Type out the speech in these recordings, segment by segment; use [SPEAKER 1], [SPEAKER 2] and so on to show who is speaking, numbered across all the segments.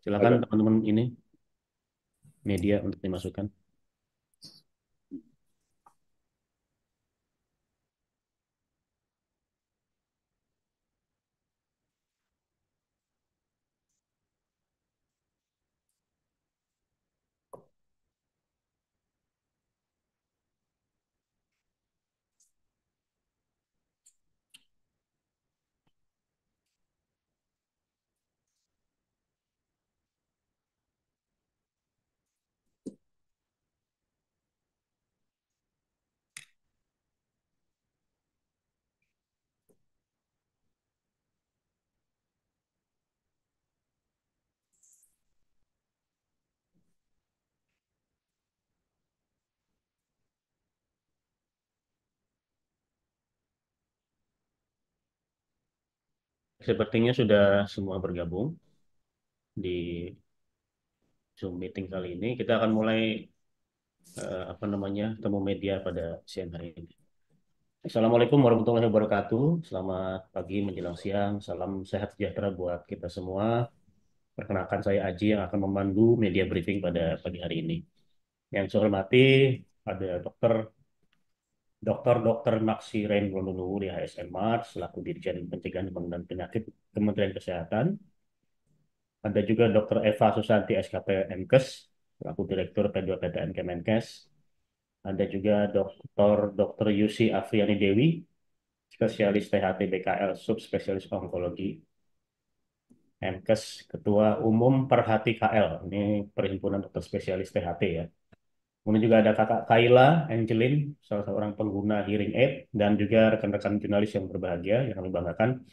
[SPEAKER 1] Silakan
[SPEAKER 2] Oke.
[SPEAKER 1] teman-teman ini media untuk dimasukkan. Sepertinya sudah semua bergabung di Zoom meeting kali ini. Kita akan mulai apa namanya temu media pada siang hari ini. Assalamualaikum warahmatullahi wabarakatuh. Selamat pagi menjelang siang. Salam sehat sejahtera buat kita semua. Perkenalkan saya Aji yang akan memandu media briefing pada pagi hari ini. Yang saya hormati ada Dr. Maksi Rain Rondonuwu di HSN Mars selaku Dirjen Pencegahan dan Pengendalian Penyakit Kementerian Kesehatan. Ada juga Dr. Eva Susanti SKP MKes selaku Direktur P2PTN Kemenkes. Ada juga Dr. Yusi Afriani Dewi, spesialis THT BKL subspesialis onkologi MKes, Ketua Umum Perhati KL. Ini Perhimpunan Dokter Spesialis THT ya. Kemudian juga ada Kakak Kayla Angelin, salah seorang pengguna hearing aid, dan juga rekan-rekan jurnalis yang berbahagia yang kami banggakan.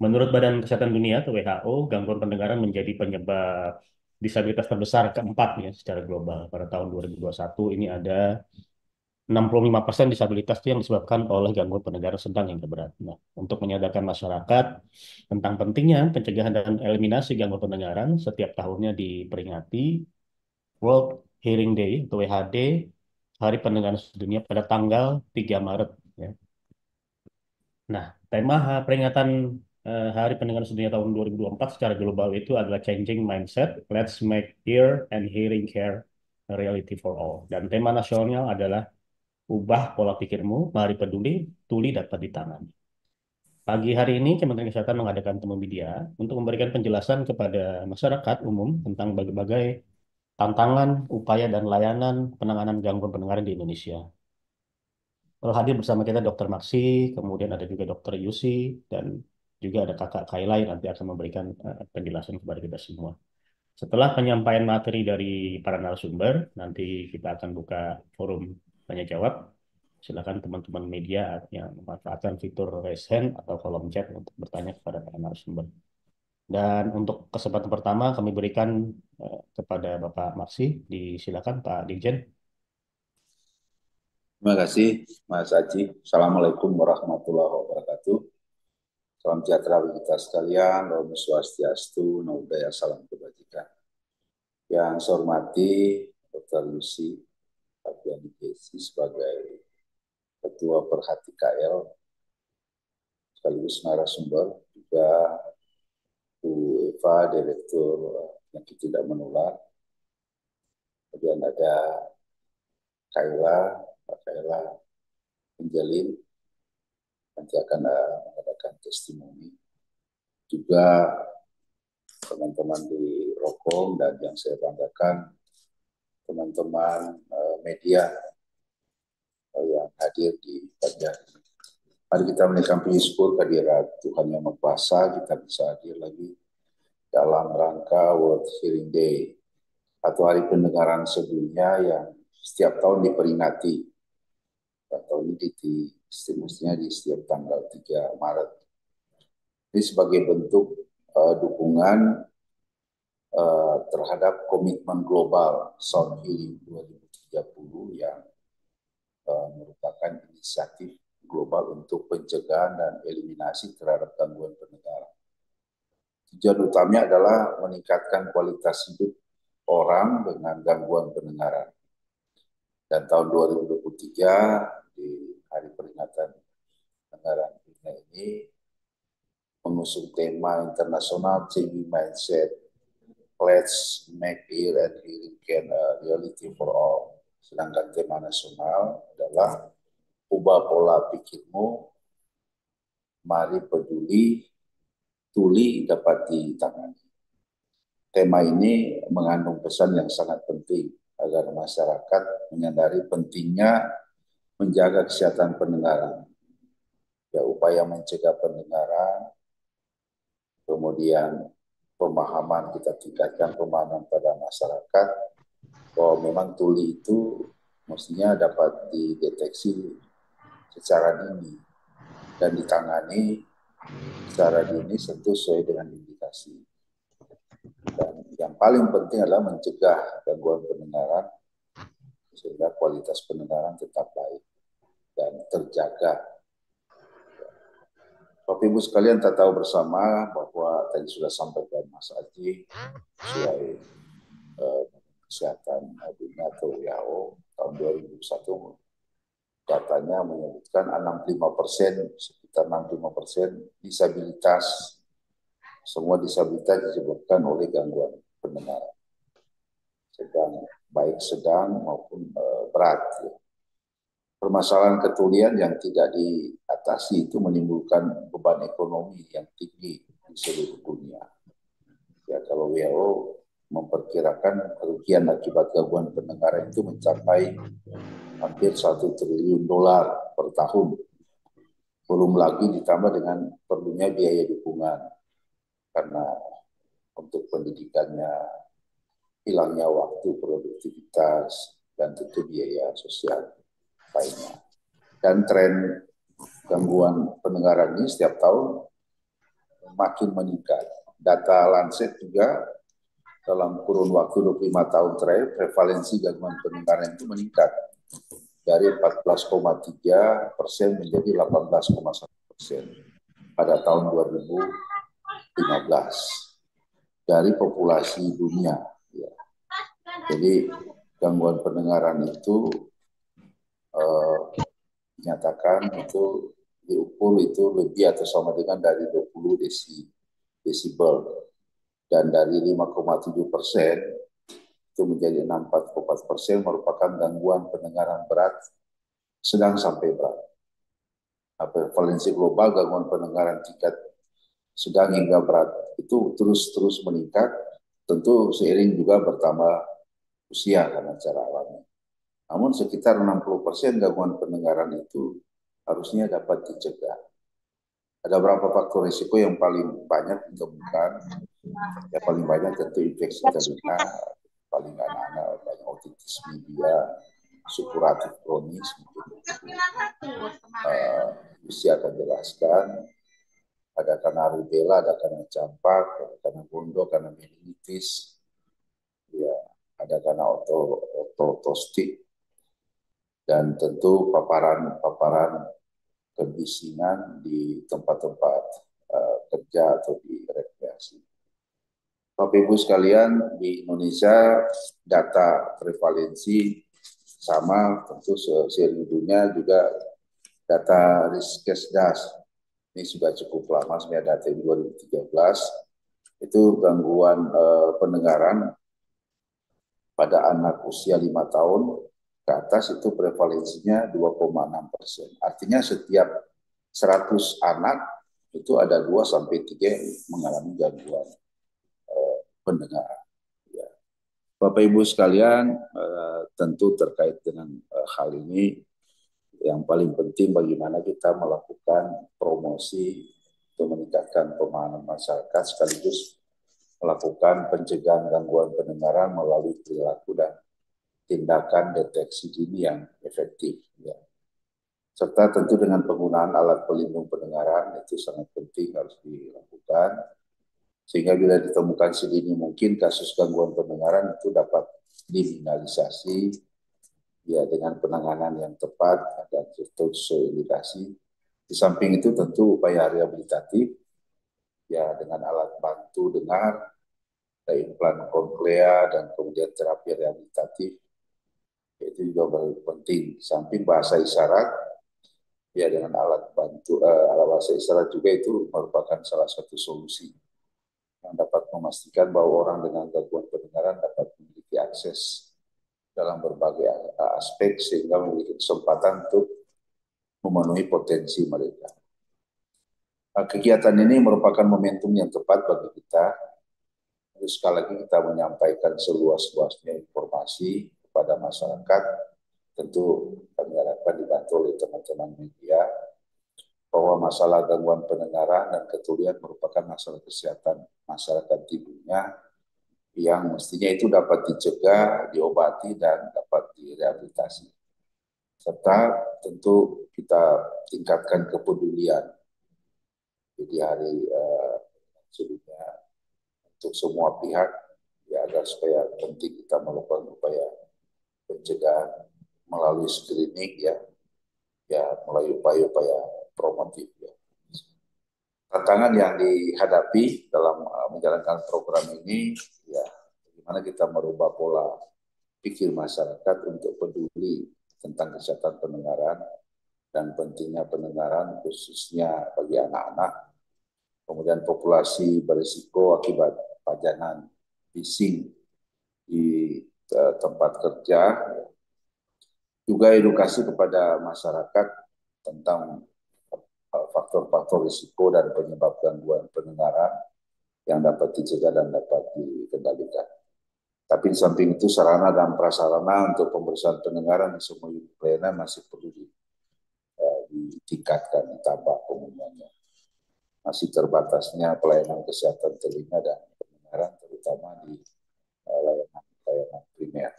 [SPEAKER 1] Menurut Badan Kesehatan Dunia atau WHO, gangguan pendengaran menjadi penyebab disabilitas terbesar keempat ya secara global. Pada tahun 2021 ini ada 65% disabilitas itu yang disebabkan oleh gangguan pendengaran sedang hingga berat. Nah, untuk menyadarkan masyarakat tentang pentingnya pencegahan dan eliminasi gangguan pendengaran, setiap tahunnya diperingati World Hearing Day atau WHD, Hari Pendengaran Sedunia pada tanggal 3 Maret. Ya. Nah, tema peringatan Hari Pendengaran Sedunia tahun 2024 secara global itu adalah Changing Mindset, Let's Make Ear and Hearing Care a Reality for All. Dan tema nasionalnya adalah Ubah Pola Pikirmu, Mari Peduli, Tuli Dapat Ditangani. Pagi hari ini Kementerian Kesehatan mengadakan temu media untuk memberikan penjelasan kepada masyarakat umum tentang berbagai tantangan, upaya, dan layanan penanganan gangguan pendengaran di Indonesia. Lalu hadir bersama kita Dr. Maksi, kemudian ada juga Dr. Yusi, dan juga ada Kakak Kaila yang nanti akan memberikan penjelasan kepada kita semua. Setelah penyampaian materi dari para narasumber, nanti kita akan buka forum tanya jawab. Silakan teman-teman media yang memanfaatkan fitur raise hand atau kolom chat untuk bertanya kepada para narasumber. Dan untuk kesempatan pertama kami berikan kepada Bapak Maksi. Disilakan Pak Dirjen.
[SPEAKER 2] Terima kasih, Mas Aji. Assalamualaikum warahmatullahi wabarakatuh. Salam sejahtera bagi kita sekalian. Om Swastiastu, Namo Buddhaya, salam kebajikan. Yang saya hormati Dr. Lucy Fabiani Desi sebagai Ketua Perhati KL, sekaligus narasumber, juga Bu Eva, Direktur Penyakit Tidak Menular. Kemudian ada Kayla, Pak Kayla Angelin, nanti akan mengadakan testimoni. Juga teman-teman di Rokom dan yang saya banggakan teman-teman media yang hadir di pagi hari ini. Mari kita menaikkan puji syukur kehadirat Tuhan Yang Maha Kuasa, kita bisa hadir lagi dalam rangka World Hearing Day atau Hari Pendengaran Sedunia yang setiap tahun diperingati. Tahun ini mestinya di setiap tanggal 3 Maret. Ini sebagai bentuk dukungan terhadap komitmen global Sound Healing 2030 yang merupakan inisiatif global untuk pencegahan dan eliminasi terhadap gangguan pendengaran. Tujuan utamanya adalah meningkatkan kualitas hidup orang dengan gangguan pendengaran. Dan tahun 2023 di hari peringatan pendengaran dunia ini mengusung tema internasional Changing Mindset, Let's Make Ear and Hearing Care a Reality for All. Sedangkan tema nasional adalah ubah pola pikirmu, mari peduli, tuli dapat ditangani. Tema ini mengandung pesan yang sangat penting agar masyarakat menyadari pentingnya menjaga kesehatan pendengaran. Ya, upaya mencegah pendengaran, kemudian pemahaman, kita tingkatkan pemahaman pada masyarakat bahwa memang tuli itu mestinya dapat dideteksi secara dini dan ditangani secara dini tentu sesuai dengan indikasi. Dan yang paling penting adalah mencegah gangguan pendengaran sehingga kualitas pendengaran tetap baik dan terjaga. Bapak Ibu sekalian, kita tahu bersama bahwa tadi sudah sampaikan Mas Aji sesuai kesehatan dunia atau WHO tahun 2001 datanya menyebutkan 65%, sekitar 65% disabilitas. Semua disabilitas disebabkan oleh gangguan pendengaran. Baik sedang maupun berat. Ya. Permasalahan ketulian yang tidak diatasi itu menimbulkan beban ekonomi yang tinggi di seluruh dunia. Ya, kalau WHO memperkirakan kerugian akibat gangguan pendengaran itu mencapai hampir $1 triliun per tahun. Belum lagi ditambah dengan perlunya biaya dukungan karena untuk pendidikannya, hilangnya waktu, produktivitas, dan tentu biaya sosial lainnya. Dan tren gangguan pendengaran ini setiap tahun makin meningkat. Data Lancet juga dalam kurun waktu 25 tahun terakhir, prevalensi gangguan pendengaran itu meningkat dari 14,3% menjadi 18,1% pada tahun 2015 dari populasi dunia. Ya. Jadi gangguan pendengaran itu dinyatakan itu diukur itu lebih atau sama dengan dari 20 desibel dan dari 5,7% itu menjadi 64,4% merupakan gangguan pendengaran berat sedang sampai berat. Nah, prevalensi global gangguan pendengaran tingkat sedang hingga berat itu terus meningkat, tentu seiring juga bertambah usia karena cara alami. Namun sekitar 60% gangguan pendengaran itu harusnya dapat dicegah. Ada beberapa faktor risiko yang paling banyak ditemukan. Ya paling banyak tentu infeksi telinga, paling anak-anak banyak otitis media, supuratif kronis, mungkin Lucy akan jelaskan. Ada karena rubella, ada karena campak, ada karena gondok, karena meningitis, ya, ada karena otostik, dan tentu paparan kebisingan di tempat-tempat kerja atau di rekreasi. Bapak Ibu sekalian, di Indonesia data prevalensi sama, tentu seluruh dunia juga data Riskesdas. Ini sudah cukup lama, sebenarnya data 2013, itu gangguan pendengaran pada anak usia 5 tahun ke atas itu prevalensinya 2,6%. Artinya setiap 100 anak itu ada 2-3 yang mengalami gangguan pendengaran. Ya. Bapak Ibu sekalian, tentu terkait dengan hal ini, yang paling penting bagaimana kita melakukan promosi untuk meningkatkan pemahaman masyarakat sekaligus melakukan pencegahan gangguan pendengaran melalui perilaku dan tindakan deteksi dini yang efektif. Ya. Serta tentu dengan penggunaan alat pelindung pendengaran itu sangat penting harus dilakukan. Sehingga bila ditemukan sedini mungkin kasus gangguan pendengaran itu dapat diminimalisasi ya dengan penanganan yang tepat dan sesuai indikasi. Di samping itu tentu upaya rehabilitatif ya dengan alat bantu dengar, implan koklea dan kemudian terapi rehabilitatif itu juga penting. Di samping bahasa isyarat ya dengan alat bantu alat bahasa isyarat juga itu merupakan salah satu solusi yang dapat memastikan bahwa orang dengan gangguan pendengaran dapat memiliki akses dalam berbagai aspek sehingga memiliki kesempatan untuk memenuhi potensi mereka. Kegiatan ini merupakan momentum yang tepat bagi kita. Terus sekali lagi kita menyampaikan seluas-luasnya informasi kepada masyarakat. Tentu kami harapkan dibantu oleh teman-teman media bahwa masalah gangguan pendengaran dan ketulian merupakan masalah kesehatan masyarakat di dunia yang mestinya itu dapat dicegah, diobati, dan dapat direhabilitasi. Serta tentu kita tingkatkan kepedulian di hari sedunia untuk semua pihak ya agar supaya penting kita melakukan upaya pencegahan melalui screening ya melalui upaya-upaya promotif ya. Tantangan yang dihadapi dalam menjalankan program ini ya bagaimana kita merubah pola pikir masyarakat untuk peduli tentang kesehatan pendengaran dan pentingnya pendengaran khususnya bagi anak-anak, kemudian populasi berisiko akibat pajanan bising di tempat kerja, juga edukasi kepada masyarakat tentang faktor-faktor risiko dan penyebab gangguan pendengaran yang dapat dicegah dan dapat dikendalikan. Tapi di samping itu sarana dan prasarana untuk pemeriksaan pendengaran di semua unit pelayanan masih perlu ditingkatkan, ditambah penggunaannya. Masih terbatasnya pelayanan kesehatan telinga dan pendengaran terutama di layanan primer.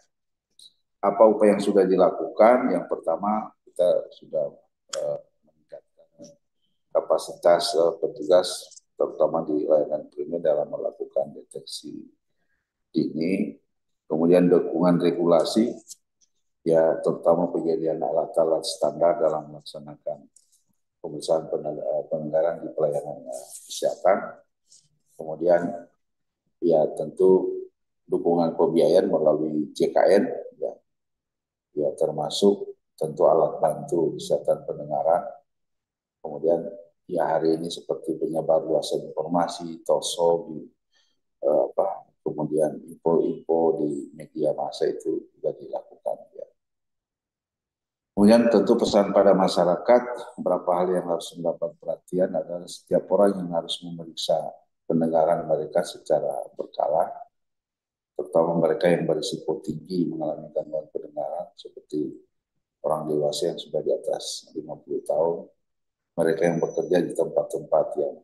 [SPEAKER 2] Apa upaya yang sudah dilakukan? Yang pertama kita sudah meningkatkan kapasitas petugas terutama di layanan primer dalam melakukan deteksi dini, kemudian dukungan regulasi ya terutama penyediaan alat-alat standar dalam melaksanakan pemeriksaan pendengaran di pelayanan kesehatan. Kemudian ya tentu dukungan pembiayaan melalui JKN ya termasuk tentu alat bantu kesehatan pendengaran. Kemudian ya hari ini seperti penyebar luasan informasi, TOSO, kemudian info-info di media massa itu juga dilakukan. Ya. Kemudian tentu pesan pada masyarakat, beberapa hal yang harus mendapat perhatian adalah setiap orang yang harus memeriksa pendengaran mereka secara berkala, terutama mereka yang berisiko tinggi mengalami gangguan pendengaran seperti orang dewasa yang sudah di atas 50 tahun, mereka yang bekerja di tempat-tempat yang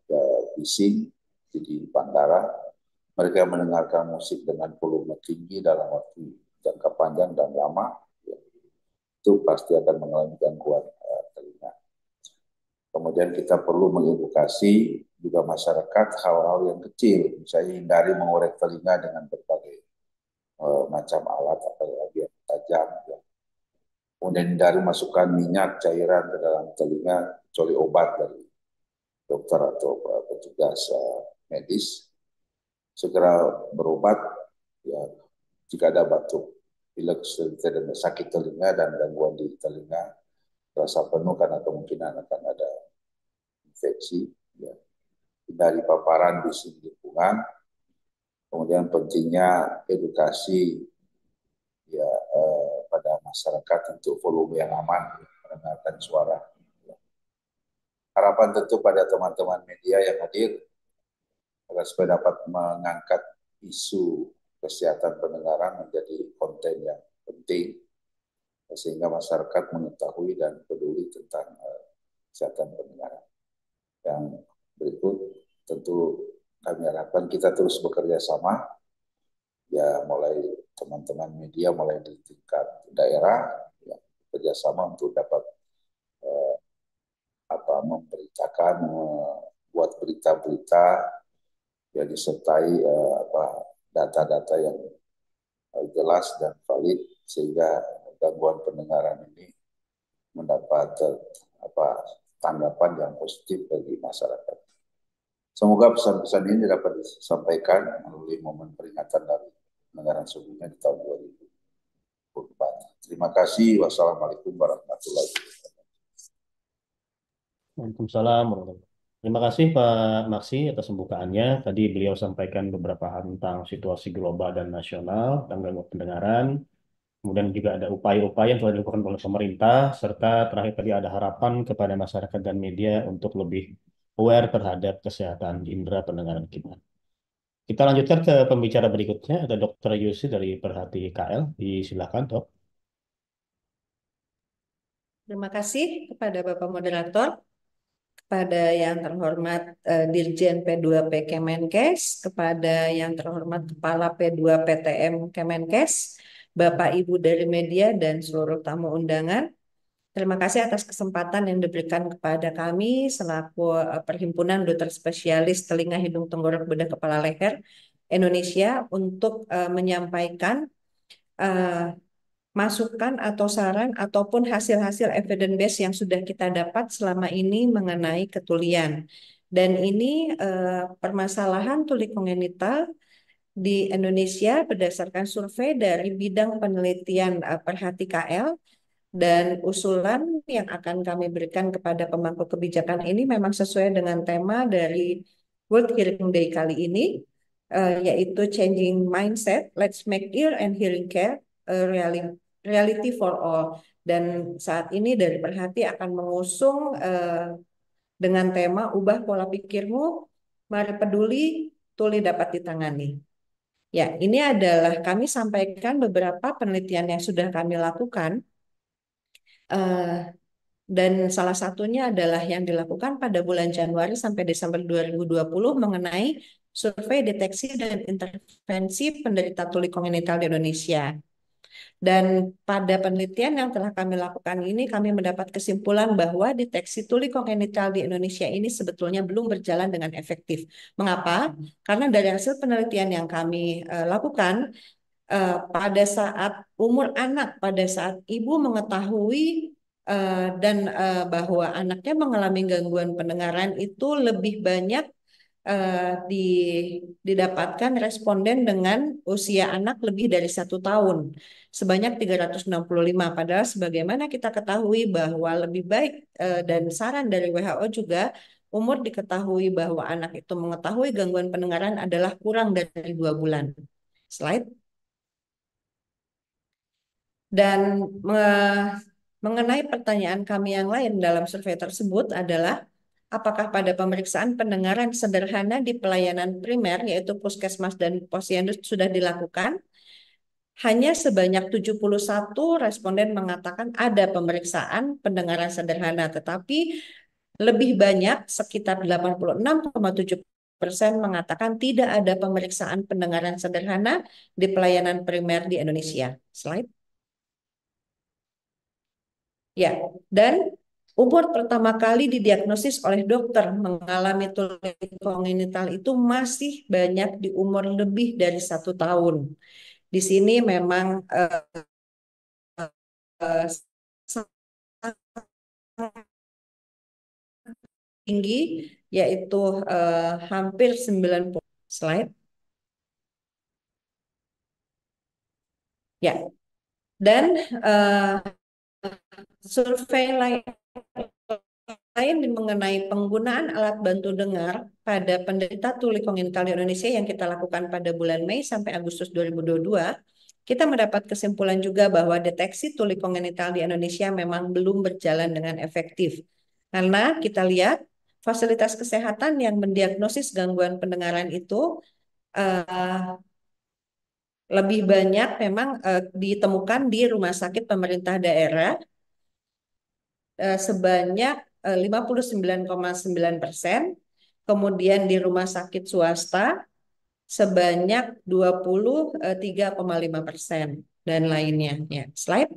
[SPEAKER 2] bising, di bandara, mereka yang mendengarkan musik dengan volume tinggi dalam waktu jangka panjang dan lama, ya, itu pasti akan mengalami gangguan telinga. Kemudian kita perlu mengedukasi juga masyarakat hal-hal yang kecil, misalnya hindari mengorek telinga dengan berbagai macam alat, apalagi yang tajam. Ya. Kemudian hindari masukkan minyak cairan ke dalam telinga, kecuali obat dari dokter atau petugas medis. Segera berobat ya jika ada batuk, pilek, dan sakit telinga dan gangguan di telinga, rasa penuh karena kemungkinan akan ada infeksi. Ya. Hindari paparan bising lingkungan. Kemudian pentingnya edukasi ya pada masyarakat untuk volume yang aman mendengarkan suara. Ya. Harapan tentu pada teman-teman media yang hadir agar supaya dapat mengangkat isu kesehatan pendengaran menjadi konten yang penting sehingga masyarakat mengetahui dan peduli tentang kesehatan pendengaran. Yang berikut tentu kami harapkan kita terus bekerja sama ya mulai teman-teman media mulai di tingkat daerah ya, bekerjasama untuk dapat memberitakan membuat berita-berita ya disertai data-data yang jelas dan valid sehingga gangguan pendengaran ini mendapat tanggapan yang positif bagi masyarakat. Semoga pesan-pesan ini dapat disampaikan melalui momen peringatan dari pendengaran sebelumnya di tahun 2024. Terima kasih. Wassalamualaikum warahmatullahi wabarakatuh.
[SPEAKER 1] Waalaikumsalam warahmatullahi wabarakatuh. Terima kasih Pak Maksi atas pembukaannya. Tadi beliau sampaikan beberapa hal tentang situasi global dan nasional, tentang gangguan pendengaran. Kemudian juga ada upaya-upaya yang telah dilakukan oleh pemerintah, serta terakhir tadi ada harapan kepada masyarakat dan media untuk lebih aware terhadap kesehatan indera pendengaran kita. Kita lanjutkan ke pembicara berikutnya, ada Dr. Yusi dari Perhati KL. Silakan, Dok.
[SPEAKER 3] Terima kasih kepada Bapak Moderator, kepada yang terhormat Dirjen P2P Kemenkes, kepada yang terhormat Kepala P2 PTM Kemenkes, Bapak Ibu dari media dan seluruh tamu undangan. Terima kasih atas kesempatan yang diberikan kepada kami selaku Perhimpunan Dokter Spesialis Telinga Hidung Tenggorok Bedah Kepala Leher Indonesia untuk menyampaikan uh, masukan atau saran ataupun hasil-hasil evidence base yang sudah kita dapat selama ini mengenai ketulian. Dan ini permasalahan tuli kongenital di Indonesia berdasarkan survei dari bidang penelitian Perhati KL, dan usulan yang akan kami berikan kepada pemangku kebijakan ini memang sesuai dengan tema dari World Hearing Day kali ini, yaitu Changing Mindset, Let's Make Ear and Hearing Care a Reality for All. Dan saat ini dari Perhati akan mengusung dengan tema Ubah Pola Pikirmu, Mari Peduli, Tuli Dapat Ditangani. Ya, ini adalah kami sampaikan beberapa penelitian yang sudah kami lakukan. Dan salah satunya adalah yang dilakukan pada bulan Januari sampai Desember 2020 mengenai survei deteksi dan intervensi penderita tuli kongenital di Indonesia. Dan pada penelitian yang telah kami lakukan ini, kami mendapat kesimpulan bahwa deteksi tuli kongenital di Indonesia ini sebetulnya belum berjalan dengan efektif. Mengapa? Karena dari hasil penelitian yang kami lakukan, pada saat umur anak, pada saat ibu mengetahui dan bahwa anaknya mengalami gangguan pendengaran itu lebih banyak didapatkan responden dengan usia anak lebih dari 1 tahun, sebanyak 365. Padahal sebagaimana kita ketahui bahwa lebih baik dan saran dari WHO juga, umur diketahui bahwa anak itu mengetahui gangguan pendengaran adalah kurang dari 2 bulan. Slide. Dan mengenai pertanyaan kami yang lain dalam survei tersebut adalah, apakah pada pemeriksaan pendengaran sederhana di pelayanan primer, yaitu puskesmas dan posyandu sudah dilakukan? Hanya sebanyak 71 responden mengatakan ada pemeriksaan pendengaran sederhana, tetapi lebih banyak, sekitar 86,7% mengatakan tidak ada pemeriksaan pendengaran sederhana di pelayanan primer di Indonesia. Slide. Ya, dan umur pertama kali didiagnosis oleh dokter mengalami tuli kongenital itu masih banyak di umur lebih dari 1 tahun. Di sini memang tinggi, yaitu hampir 90. Slide. Ya, dan survei lain mengenai penggunaan alat bantu dengar pada penderita tuli kongenital di Indonesia yang kita lakukan pada bulan Mei sampai Agustus 2022, kita mendapat kesimpulan juga bahwa deteksi tuli kongenital di Indonesia memang belum berjalan dengan efektif. Karena kita lihat fasilitas kesehatan yang mendiagnosis gangguan pendengaran itu lebih banyak memang ditemukan di rumah sakit pemerintah daerah, sebanyak 59,9%, kemudian di rumah sakit swasta sebanyak 23,5%, dan lainnya. Ya, slide.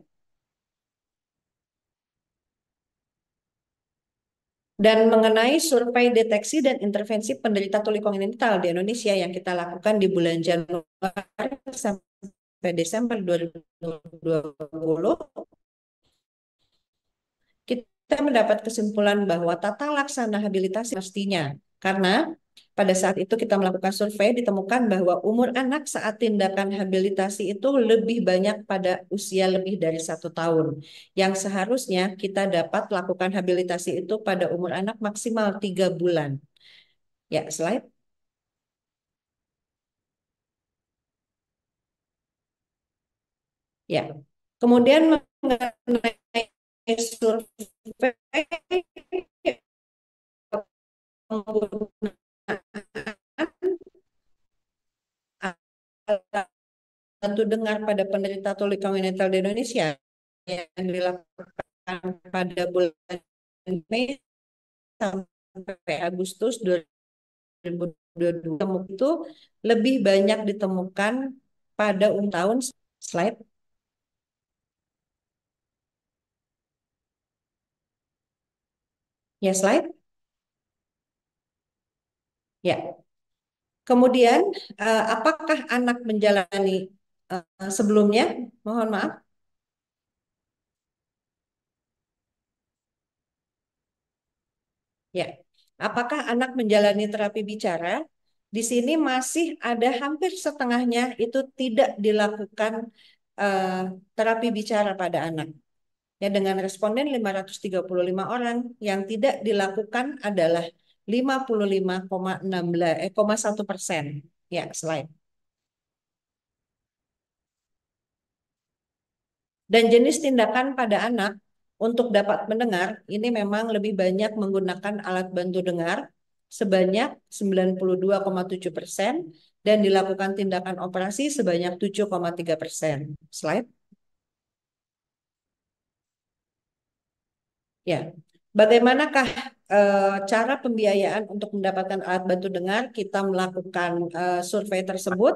[SPEAKER 3] Dan mengenai survei deteksi dan intervensi penderita tuli kongenital di Indonesia yang kita lakukan di bulan Januari sampai Desember 2020, kita mendapat kesimpulan bahwa tata laksana habilitasi mestinya, karena pada saat itu kita melakukan survei, ditemukan bahwa umur anak saat tindakan habilitasi itu lebih banyak pada usia lebih dari 1 tahun. Yang seharusnya kita dapat lakukan habilitasi itu pada umur anak maksimal 3 bulan. Ya, slide. Ya. Kemudian mengenai survei penggunaan alat bantu dengar pada penderita tuli kongenital di Indonesia yang dilakukan pada bulan Mei sampai Agustus 2022 itu lebih banyak ditemukan pada tahun. Slide. Ya, slide. Ya. Kemudian, apakah anak menjalani sebelumnya? Mohon maaf. Ya. Apakah anak menjalani terapi bicara? Di sini masih ada hampir setengahnya itu tidak dilakukan terapi bicara pada anak. Ya, dengan responden 535 orang, yang tidak dilakukan adalah 55,1%. Ya, slide. Dan jenis tindakan pada anak untuk dapat mendengar ini memang lebih banyak menggunakan alat bantu dengar sebanyak 92,7% dan dilakukan tindakan operasi sebanyak 7,3%. Slide. Ya, bagaimanakah cara pembiayaan untuk mendapatkan alat bantu dengar? Kita melakukan survei tersebut.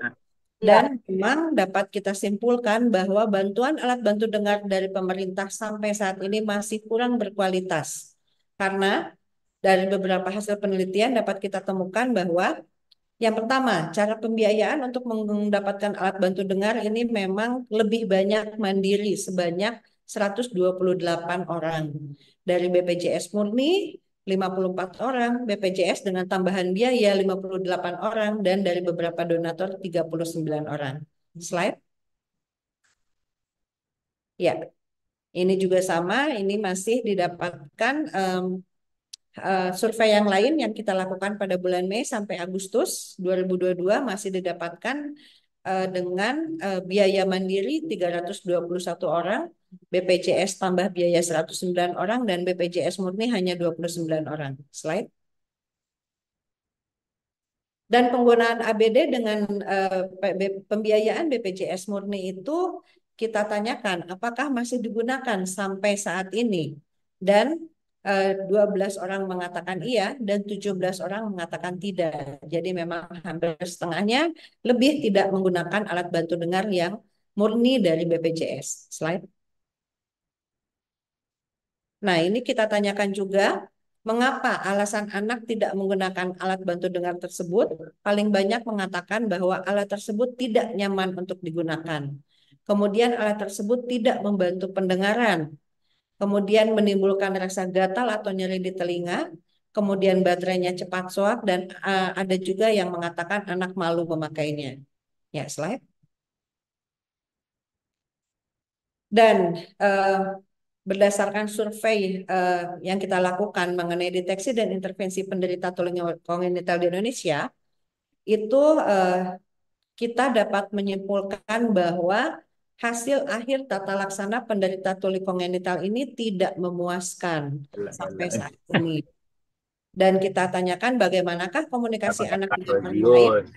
[SPEAKER 3] Dan memang dapat kita simpulkan bahwa bantuan alat bantu dengar dari pemerintah sampai saat ini masih kurang berkualitas. Karena dari beberapa hasil penelitian dapat kita temukan bahwa yang pertama, cara pembiayaan untuk mendapatkan alat bantu dengar ini memang lebih banyak mandiri sebanyak 128 orang. Dari BPJS murni 54 orang, BPJS dengan tambahan biaya 58 orang, dan dari beberapa donatur 39 orang. Slide. Ya, ini juga sama, ini masih didapatkan survei yang lain yang kita lakukan pada bulan Mei sampai Agustus 2022 masih didapatkan dengan biaya mandiri 321 orang, BPJS tambah biaya 109 orang, dan BPJS murni hanya 29 orang. Slide. Dan penggunaan ABD dengan pembiayaan BPJS murni itu kita tanyakan apakah masih digunakan sampai saat ini. Dan 12 orang mengatakan iya dan 17 orang mengatakan tidak. Jadi memang hampir setengahnya lebih tidak menggunakan alat bantu dengar yang murni dari BPJS. Slide. Nah, ini kita tanyakan juga mengapa alasan anak tidak menggunakan alat bantu dengar tersebut. Paling banyak mengatakan bahwa alat tersebut tidak nyaman untuk digunakan. Kemudian alat tersebut tidak membantu pendengaran. Kemudian menimbulkan rasa gatal atau nyeri di telinga. Kemudian baterainya cepat soak dan ada juga yang mengatakan anak malu memakainya. Ya, slide. Dan berdasarkan survei yang kita lakukan mengenai deteksi dan intervensi penderita tuli kongenital di Indonesia, itu kita dapat menyimpulkan bahwa hasil akhir tata laksana penderita tuli kongenital ini tidak memuaskan sampai saat ini. Dan kita tanyakan bagaimanakah komunikasi anak dengan orang lain.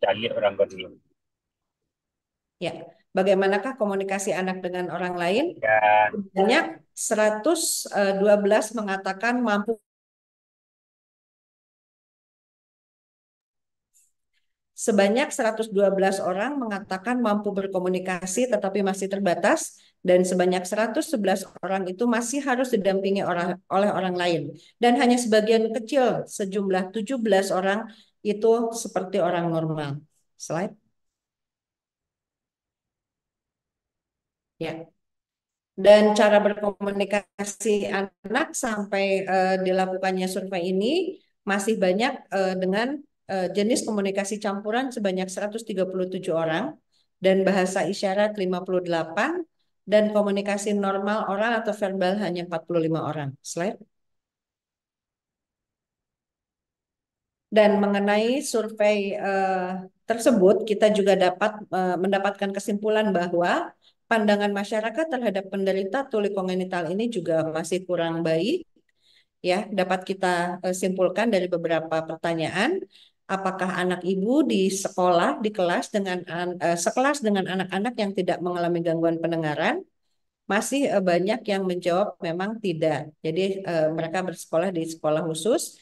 [SPEAKER 1] Cari orang kedua.
[SPEAKER 3] Ya, bagaimanakah komunikasi anak dengan orang lain?
[SPEAKER 1] Ya.
[SPEAKER 3] Banyak 112 mengatakan mampu. Sebanyak 112 orang mengatakan mampu berkomunikasi tetapi masih terbatas, dan sebanyak 111 orang itu masih harus didampingi oleh orang lain. Dan hanya sebagian kecil, sejumlah 17 orang itu seperti orang normal. Slide. Ya. Dan cara berkomunikasi anak sampai dilakukannya survei ini masih banyak dengan jenis komunikasi campuran sebanyak 137 orang dan bahasa isyarat 58 dan komunikasi normal oral atau verbal hanya 45 orang. Slide. Dan mengenai survei tersebut, kita juga dapat mendapatkan kesimpulan bahwa pandangan masyarakat terhadap penderita tuli kongenital ini juga masih kurang baik. Ya, dapat kita simpulkan dari beberapa pertanyaan. Apakah anak ibu di sekolah, di kelas dengan sekelas dengan anak-anak yang tidak mengalami gangguan pendengaran? Masih banyak yang menjawab memang tidak. Jadi mereka bersekolah di sekolah khusus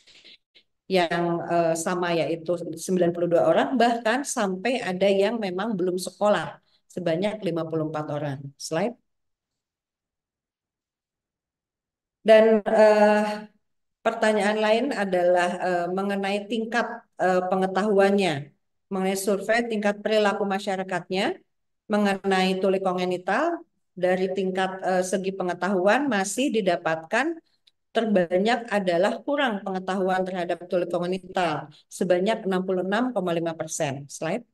[SPEAKER 3] yang sama yaitu 92 orang, bahkan sampai ada yang memang belum sekolah sebanyak 54 orang. Slide. Dan pertanyaan lain adalah mengenai tingkat pengetahuannya, mengenai survei tingkat perilaku masyarakatnya, mengenai tuli kongenital, dari tingkat segi pengetahuan masih didapatkan terbanyak adalah kurang pengetahuan terhadap tuli kongenital sebanyak 66,5%. Slide.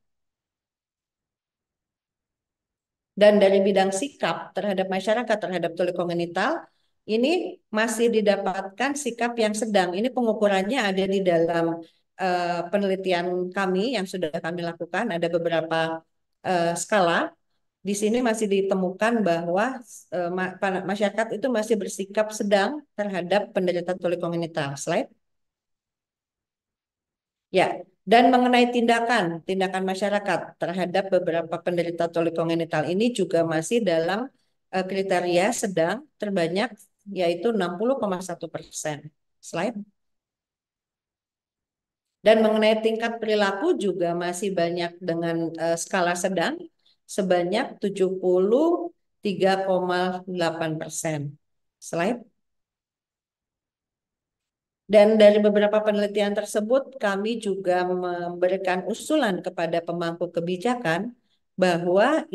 [SPEAKER 3] Dan dari bidang sikap terhadap masyarakat terhadap tuli kongenital, ini masih didapatkan sikap yang sedang. Ini pengukurannya ada di dalam penelitian kami yang sudah kami lakukan. Ada beberapa skala. Di sini masih ditemukan bahwa masyarakat itu masih bersikap sedang terhadap penderita tuli kongenital. Slide. Ya, dan mengenai tindakan masyarakat terhadap beberapa penderita tuli kongenital ini juga masih dalam kriteria sedang terbanyak yaitu 60,1%. Slide. Dan mengenai tingkat perilaku juga masih banyak dengan skala sedang sebanyak 73,8%. Slide. Dan dari beberapa penelitian tersebut, kami juga memberikan usulan kepada pemangku kebijakan bahwa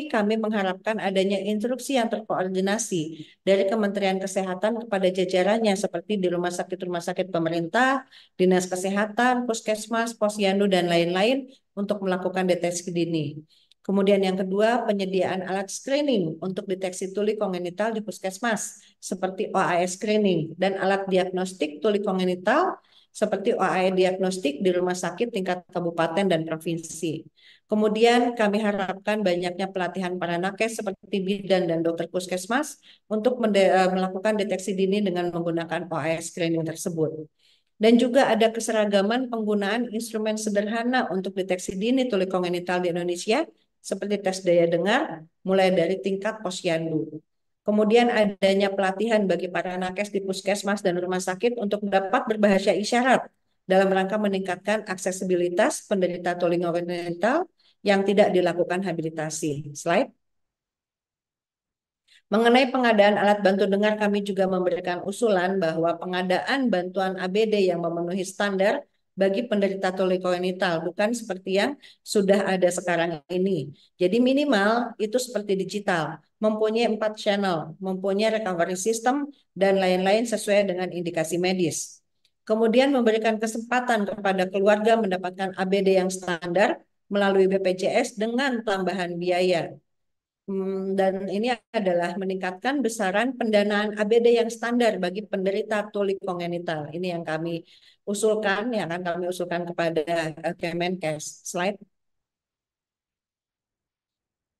[SPEAKER 3] kami mengharapkan adanya instruksi yang terkoordinasi dari Kementerian Kesehatan kepada jajarannya seperti di rumah sakit pemerintah, dinas kesehatan, puskesmas, posyandu, dan lain-lain untuk melakukan deteksi dini. Kemudian yang kedua, penyediaan alat screening untuk deteksi tuli kongenital di puskesmas, seperti OAS screening, dan alat diagnostik tuli kongenital, seperti OAE diagnostik di rumah sakit tingkat kabupaten dan provinsi. Kemudian kami harapkan banyaknya pelatihan para nakes seperti bidan dan dokter puskesmas untuk melakukan deteksi dini dengan menggunakan OAS screening tersebut. Dan juga ada keseragaman penggunaan instrumen sederhana untuk deteksi dini tuli kongenital di Indonesia, seperti tes daya dengar, mulai dari tingkat posyandu. Kemudian adanya pelatihan bagi para nakes di puskesmas dan rumah sakit untuk dapat berbahasa isyarat dalam rangka meningkatkan aksesibilitas penderita tuli kongenital yang tidak dilakukan habilitasi. Slide. Mengenai pengadaan alat bantu dengar, kami juga memberikan usulan bahwa pengadaan bantuan ABD yang memenuhi standar bagi penderita tuli kongenital, bukan seperti yang sudah ada sekarang ini. Jadi minimal itu seperti digital, mempunyai 4 channel, mempunyai recovery system, dan lain-lain sesuai dengan indikasi medis. Kemudian memberikan kesempatan kepada keluarga mendapatkan ABD yang standar melalui BPJS dengan tambahan biaya. Dan ini adalah meningkatkan besaran pendanaan ABD yang standar bagi penderita tuli kongenital. Ini yang kami usulkan, yang akan kami usulkan kepada Kemenkes. Slide.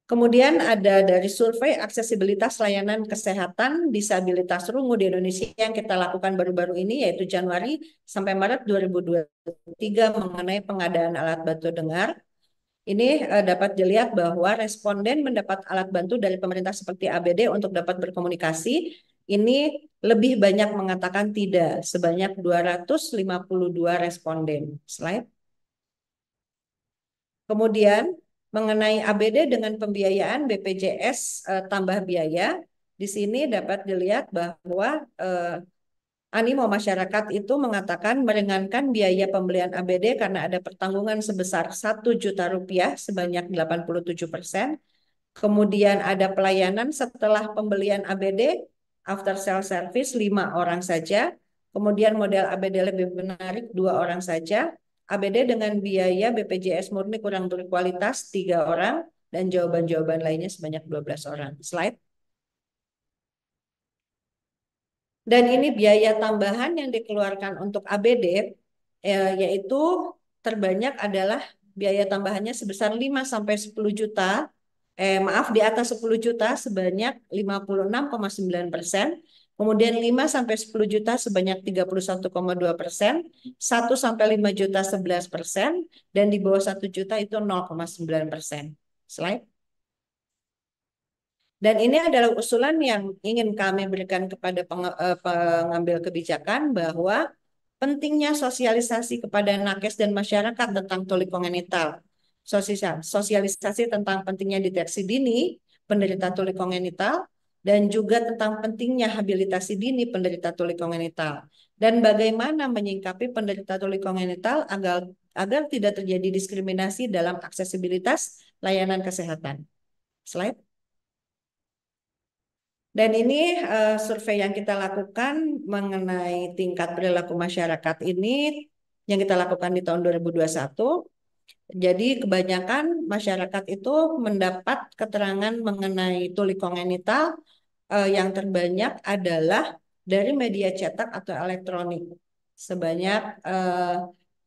[SPEAKER 3] Kemudian ada dari survei aksesibilitas layanan kesehatan disabilitas rungu di Indonesia yang kita lakukan baru-baru ini, yaitu Januari sampai Maret 2023 mengenai pengadaan alat bantu dengar. Ini dapat dilihat bahwa responden mendapat alat bantu dari pemerintah seperti ABD untuk dapat berkomunikasi. Ini lebih banyak mengatakan tidak, sebanyak 252 responden. Slide. Kemudian mengenai ABD dengan pembiayaan BPJS tambah biaya, di sini dapat dilihat bahwa animo masyarakat itu mengatakan meringankan biaya pembelian ABD karena ada pertanggungan sebesar 1 juta rupiah sebanyak 87%. Kemudian ada pelayanan setelah pembelian ABD, after sale service 5 orang saja. Kemudian model ABD lebih menarik 2 orang saja. ABD dengan biaya BPJS murni kurang berkualitas 3 orang. Dan jawaban-jawaban lainnya sebanyak 12 orang. Slide. Dan ini biaya tambahan yang dikeluarkan untuk ABD, yaitu terbanyak adalah biaya tambahannya sebesar 5-10 juta. Maaf, di atas 10 juta sebanyak 56,9%. Kemudian 5-10 juta sebanyak 31,2%, 1-5 juta 11%, dan di bawah 1 juta itu 0,9%. Slide. Dan ini adalah usulan yang ingin kami berikan kepada pengambil kebijakan bahwa pentingnya sosialisasi kepada nakes dan masyarakat tentang tuli kongenital. Sosialisasi tentang pentingnya deteksi dini penderita tuli kongenital dan juga tentang pentingnya habilitasi dini penderita tuli kongenital. Dan bagaimana menyingkapi penderita tuli kongenital agar tidak terjadi diskriminasi dalam aksesibilitas layanan kesehatan. Slide. Dan ini survei yang kita lakukan mengenai tingkat perilaku masyarakat ini yang kita lakukan di tahun 2021. Jadi kebanyakan masyarakat itu mendapat keterangan mengenai tuli kongenital yang terbanyak adalah dari media cetak atau elektronik sebanyak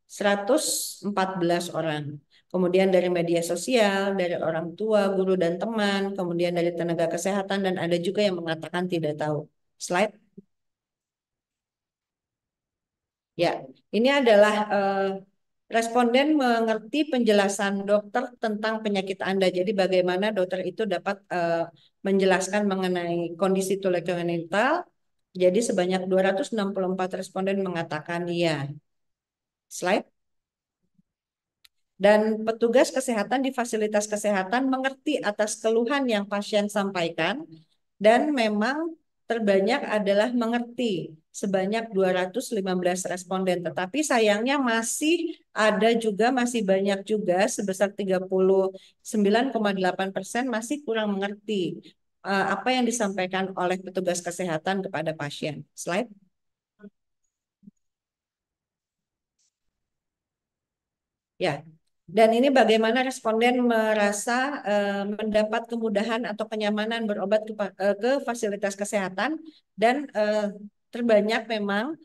[SPEAKER 3] 114 orang. Kemudian dari media sosial, dari orang tua, guru dan teman, kemudian dari tenaga kesehatan, dan ada juga yang mengatakan tidak tahu. Slide. Ya, ini adalah responden mengerti penjelasan dokter tentang penyakit Anda. Jadi bagaimana dokter itu dapat menjelaskan mengenai kondisi tuli kongenital. Jadi sebanyak 264 responden mengatakan iya. Slide. Dan petugas kesehatan di fasilitas kesehatan mengerti atas keluhan yang pasien sampaikan dan memang terbanyak adalah mengerti sebanyak 215 responden. Tetapi sayangnya masih banyak juga sebesar 39,8% masih kurang mengerti apa yang disampaikan oleh petugas kesehatan kepada pasien. Slide. Ya, dan ini bagaimana responden merasa mendapat kemudahan atau kenyamanan berobat ke fasilitas kesehatan dan terbanyak memang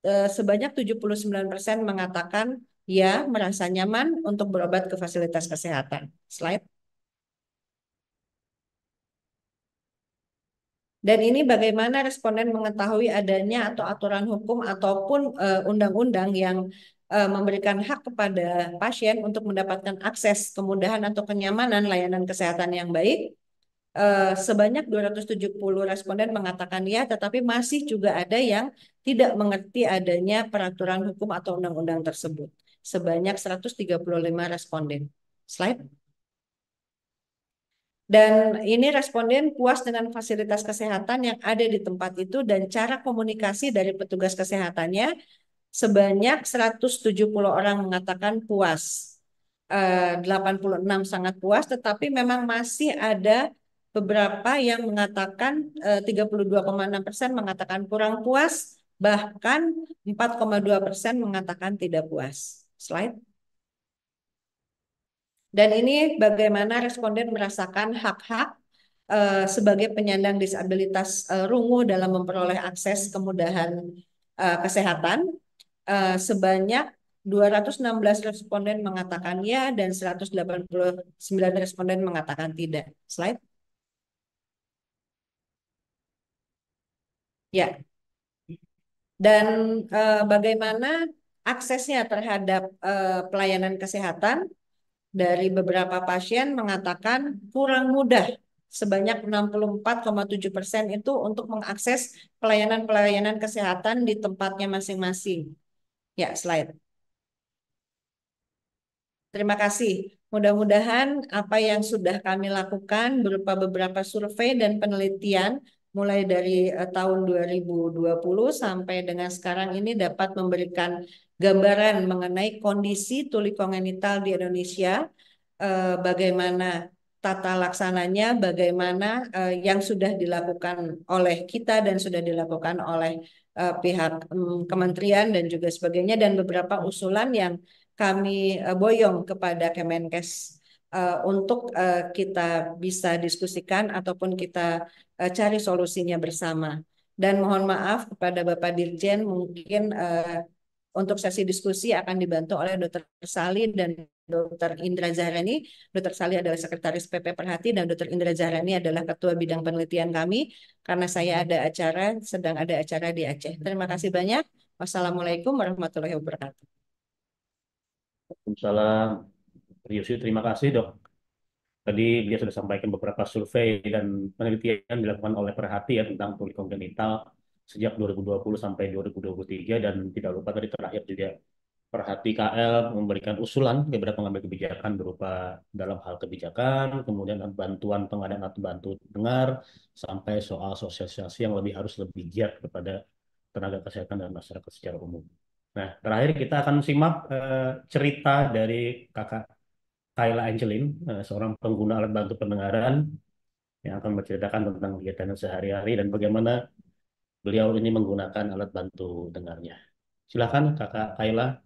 [SPEAKER 3] sebanyak 79% mengatakan ya merasa nyaman untuk berobat ke fasilitas kesehatan. Slide. Dan ini bagaimana responden mengetahui adanya atau aturan hukum ataupun undang-undang yang memberikan hak kepada pasien untuk mendapatkan akses kemudahan atau kenyamanan layanan kesehatan yang baik. Sebanyak 270 responden mengatakan ya, tetapi masih juga ada yang tidak mengerti adanya peraturan hukum atau undang-undang tersebut. Sebanyak 135 responden. Slide. Dan ini responden puas dengan fasilitas kesehatan yang ada di tempat itu dan cara komunikasi dari petugas kesehatannya. Sebanyak 170 orang mengatakan puas. 86 sangat puas, tetapi memang masih ada beberapa yang mengatakan 32,6% mengatakan kurang puas, bahkan 4,2% mengatakan tidak puas. Slide. Dan ini bagaimana responden merasakan hak-hak sebagai penyandang disabilitas rungu dalam memperoleh akses kemudahan kesehatan. Sebanyak 216 responden mengatakan ya dan 189 responden mengatakan tidak. Slide. Ya. Dan bagaimana aksesnya terhadap pelayanan kesehatan dari beberapa pasien mengatakan kurang mudah. Sebanyak 64,7% itu untuk mengakses pelayanan-pelayanan kesehatan di tempatnya masing-masing. Ya, slide. Terima kasih. Mudah-mudahan apa yang sudah kami lakukan berupa beberapa survei dan penelitian mulai dari tahun 2020 sampai dengan sekarang ini dapat memberikan gambaran mengenai kondisi tuli kongenital di Indonesia, bagaimana tata laksananya, bagaimana yang sudah dilakukan oleh kita dan sudah dilakukan oleh pihak kementerian dan juga sebagainya, dan beberapa usulan yang kami boyong kepada Kemenkes untuk kita bisa diskusikan ataupun kita cari solusinya bersama. Dan mohon maaf kepada Bapak Dirjen, mungkin untuk sesi diskusi akan dibantu oleh Dr. Sali dan Dr. Indra Zahrani. Dr. Sali adalah Sekretaris PP Perhati dan Dr. Indra Zahrani adalah Ketua Bidang Penelitian kami, karena saya sedang ada acara di Aceh. Terima kasih banyak. Wassalamualaikum warahmatullahi wabarakatuh.
[SPEAKER 1] Waalaikumsalam. Yusuf, terima kasih dok. Tadi dia sudah sampaikan beberapa survei dan penelitian dilakukan oleh Perhati ya tentang tuli kongenital sejak 2020 sampai 2023, dan tidak lupa tadi terakhir juga Perhati KL memberikan usulan kepada pengambil kebijakan berupa dalam hal kebijakan, kemudian bantuan pengadaan alat bantu dengar, sampai soal sosialisasi yang harus lebih giat kepada tenaga kesehatan dan masyarakat secara umum. Nah, terakhir kita akan simak cerita dari Kakak Kayla Angelin, seorang pengguna alat bantu pendengaran yang akan menceritakan tentang kegiatan sehari-hari dan bagaimana beliau ini menggunakan alat bantu dengarnya. Silakan Kakak Kayla.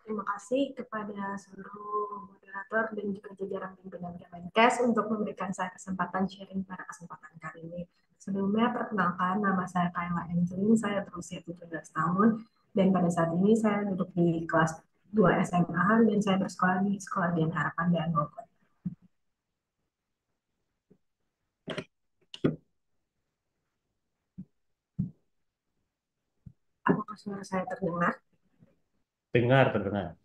[SPEAKER 4] Terima kasih kepada seluruh moderator dan juga jajaran pimpinan Kemenkes untuk memberikan saya kesempatan sharing pada kesempatan kali ini. Sebelumnya, perkenalkan, nama saya Kayla Angelin, saya berusia 17 tahun, dan pada saat ini saya duduk di kelas 2 SMA, dan saya bersekolah di Sekolah Dian Harapan dan Bogor. Apakah suara saya terdengar?
[SPEAKER 1] Terdengar.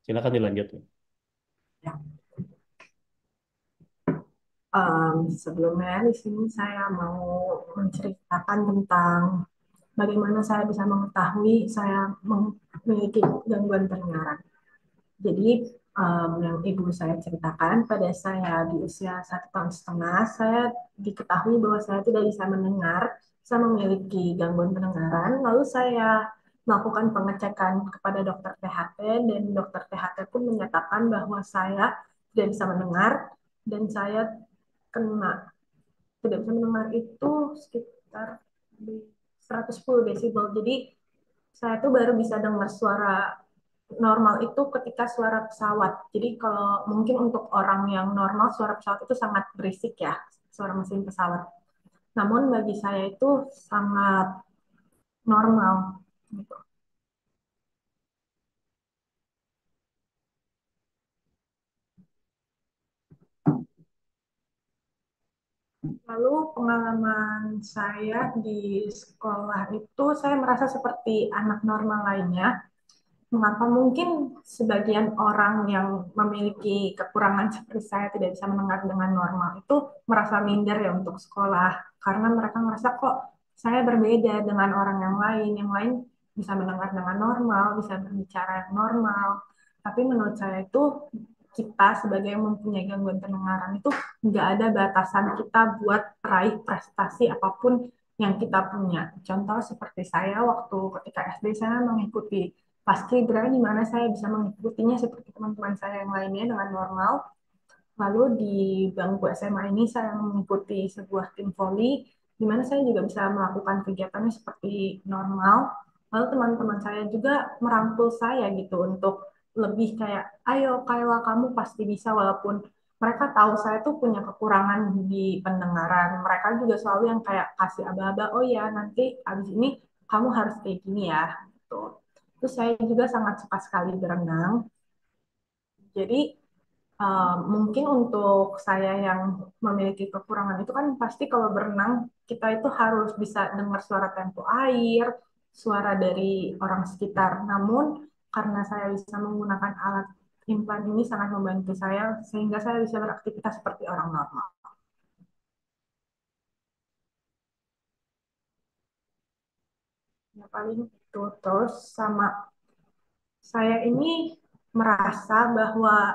[SPEAKER 1] Silakan dilanjut.
[SPEAKER 4] Ya. Sebelumnya di sini saya mau menceritakan tentang bagaimana saya bisa mengetahui saya memiliki gangguan pendengaran. Jadi yang ibu saya ceritakan, pada saya di usia 1,5 tahun, saya diketahui bahwa saya tidak bisa mendengar, saya memiliki gangguan pendengaran. Lalu saya melakukan pengecekan kepada dokter THT, dan dokter THT pun menyatakan bahwa saya tidak bisa mendengar, dan saya tidak bisa mendengar itu sekitar di 110 desibel. Jadi saya tuh baru bisa dengar suara normal itu ketika suara pesawat. Jadi kalau mungkin untuk orang yang normal suara pesawat itu sangat berisik ya, suara mesin pesawat. Namun bagi saya itu sangat normal gitu. Lalu pengalaman saya di sekolah itu saya merasa seperti anak normal lainnya. Mengapa mungkin sebagian orang yang memiliki kekurangan seperti saya tidak bisa mendengar dengan normal itu merasa minder ya untuk sekolah, karena mereka merasa kok saya berbeda dengan orang yang lain bisa mendengar dengan normal, bisa berbicara normal. Tapi menurut saya itu kita sebagai yang mempunyai gangguan pendengaran itu nggak ada batasan kita buat raih prestasi apapun yang kita punya. Contoh seperti saya waktu ketika SD saya mengikuti paskibra, di mana saya bisa mengikutinya seperti teman-teman saya yang lainnya dengan normal. Lalu di bangku SMA ini saya mengikuti sebuah tim voli, di mana saya juga bisa melakukan kegiatannya seperti normal. Lalu teman-teman saya juga merangkul saya gitu untuk lebih kayak, ayo Kayla kamu pasti bisa, walaupun mereka tahu saya tuh punya kekurangan di pendengaran. Mereka juga selalu yang kayak kasih aba-aba, oh ya nanti abis ini kamu harus kayak gini ya. Gitu. Terus saya juga sangat suka sekali berenang. Jadi mungkin untuk saya yang memiliki kekurangan itu kan pasti kalau berenang kita itu harus bisa dengar suara tempo air, suara dari orang sekitar. Namun karena saya bisa menggunakan alat implan ini sangat membantu saya sehingga saya bisa beraktivitas seperti orang normal. Ya paling itu terus sama saya ini merasa bahwa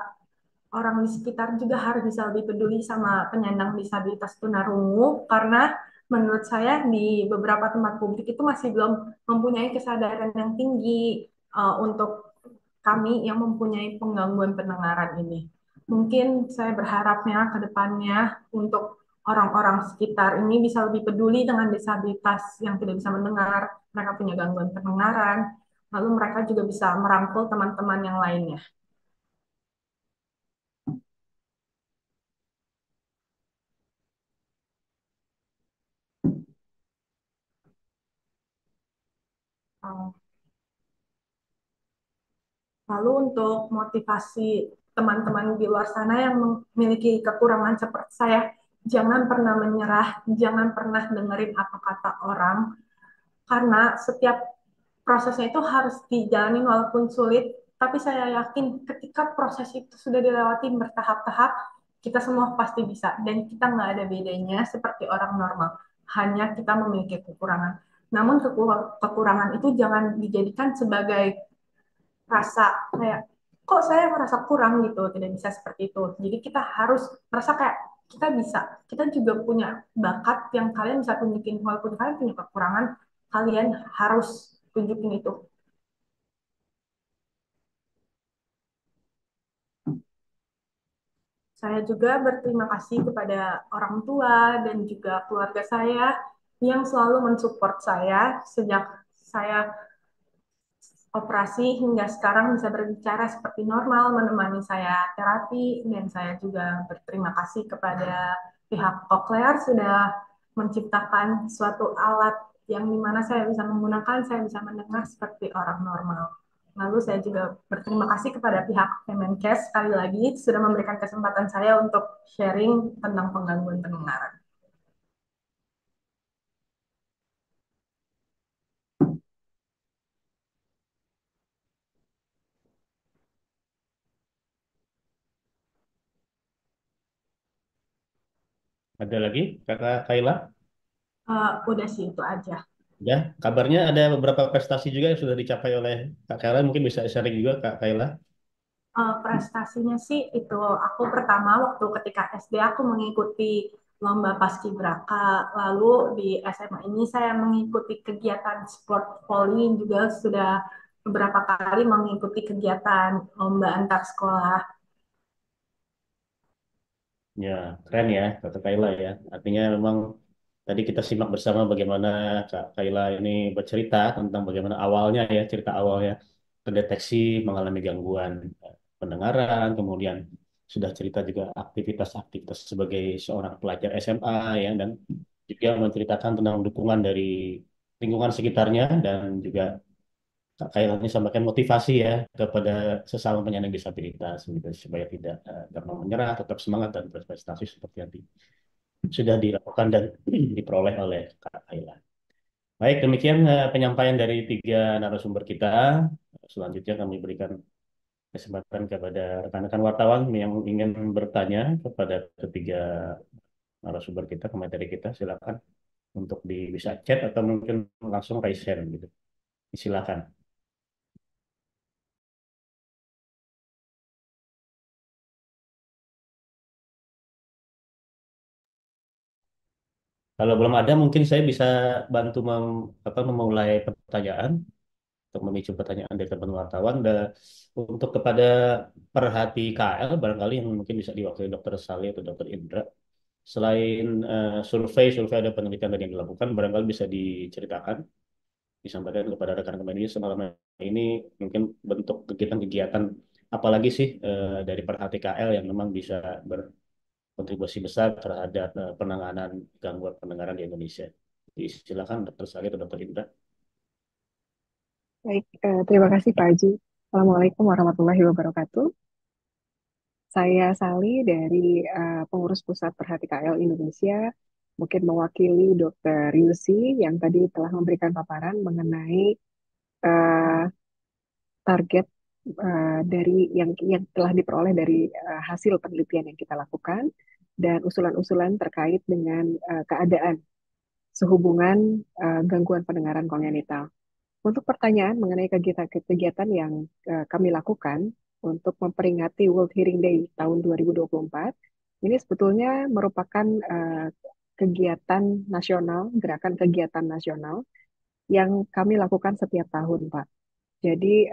[SPEAKER 4] orang di sekitar juga harus bisa lebih peduli sama penyandang disabilitas tunarungu, karena menurut saya di beberapa tempat publik itu masih belum mempunyai kesadaran yang tinggi untuk kami yang mempunyai penggangguan pendengaran ini. Mungkin saya berharapnya ke depannya untuk orang-orang sekitar ini bisa lebih peduli dengan disabilitas yang tidak bisa mendengar, mereka punya gangguan pendengaran, lalu mereka juga bisa merangkul teman-teman yang lainnya. Lalu untuk motivasi teman-teman di luar sana yang memiliki kekurangan seperti saya, jangan pernah menyerah, jangan pernah dengerin apa kata orang, karena setiap prosesnya itu harus dijalani walaupun sulit, tapi saya yakin ketika proses itu sudah dilewati bertahap-tahap, kita semua pasti bisa, dan kita nggak ada bedanya seperti orang normal, hanya kita memiliki kekurangan. Namun kekurangan itu jangan dijadikan sebagai rasa kayak kok saya merasa kurang gitu, tidak bisa seperti itu. Jadi kita harus merasa kayak kita bisa, kita juga punya bakat yang kalian bisa tunjukin, walaupun kalian punya kekurangan, kalian harus tunjukin itu. Saya juga berterima kasih kepada orang tua dan juga keluarga saya yang selalu mensupport saya sejak saya operasi hingga sekarang bisa berbicara seperti normal, menemani saya terapi, dan saya juga berterima kasih kepada pihak Cochlear sudah menciptakan suatu alat yang dimana saya bisa menggunakan, saya bisa mendengar seperti orang normal. Lalu saya juga berterima kasih kepada pihak Kemenkes sekali lagi sudah memberikan kesempatan saya untuk sharing tentang penggangguan pendengaran.
[SPEAKER 1] Ada lagi, Kakak Kaila?
[SPEAKER 4] Udah sih itu aja.
[SPEAKER 1] Ya, kabarnya ada beberapa prestasi juga yang sudah dicapai oleh Kak Kaila. Mungkin bisa sharing juga, Kak Kaila.
[SPEAKER 4] Prestasinya sih itu aku pertama waktu ketika SD aku mengikuti lomba paskibraka, lalu di SMA ini saya mengikuti kegiatan sport volley juga sudah beberapa kali mengikuti kegiatan lomba antar sekolah.
[SPEAKER 1] Ya, keren ya, Kak Kaila ya. Artinya memang tadi kita simak bersama bagaimana Kak Kaila ini bercerita tentang bagaimana awalnya ya, cerita awalnya terdeteksi mengalami gangguan pendengaran, kemudian sudah cerita juga aktivitas-aktivitas sebagai seorang pelajar SMA ya, dan juga menceritakan tentang dukungan dari lingkungan sekitarnya dan juga Kak Kaila ini sampaikan motivasi ya kepada sesama penyandang disabilitas gitu, supaya tidak gampang menyerah, tetap semangat dan berprestasi seperti yang sudah dilakukan dan diperoleh oleh Kak Kaila. Baik, demikian penyampaian dari tiga narasumber kita. Selanjutnya kami berikan kesempatan kepada rekan-rekan wartawan yang ingin bertanya kepada ketiga narasumber kita, ke materi kita. Silakan untuk bisa chat atau mungkin langsung raise hand gitu. Silakan. Kalau belum ada, mungkin saya bisa bantu memulai pertanyaan untuk memicu pertanyaan dari teman wartawan. Dan untuk kepada perhati KL, barangkali yang mungkin bisa diwakili Dokter Sali atau Dokter Indra. Selain survei ada penelitian tadi yang dilakukan, barangkali bisa diceritakan, disampaikan kepada rekan-rekan media semalam ini mungkin bentuk kegiatan-kegiatan apalagi sih dari perhati KL yang memang bisa kontribusi besar terhadap penanganan gangguan pendengaran di Indonesia. Jadi, silakan Dr. Sari atau Dr. Indra.
[SPEAKER 5] Baik, terima kasih Pak Haji. Assalamualaikum warahmatullahi wabarakatuh. Saya Sali dari Pengurus Pusat Perhati KL Indonesia, mungkin mewakili Dr. Yusi yang tadi telah memberikan paparan mengenai eh, target dari yang telah diperoleh dari hasil penelitian yang kita lakukan dan usulan-usulan terkait dengan keadaan sehubungan gangguan pendengaran kongenital. Untuk pertanyaan mengenai kegiatan-kegiatan yang kami lakukan untuk memperingati World Hearing Day tahun 2024, ini sebetulnya merupakan kegiatan nasional, gerakan kegiatan nasional yang kami lakukan setiap tahun, Pak. Jadi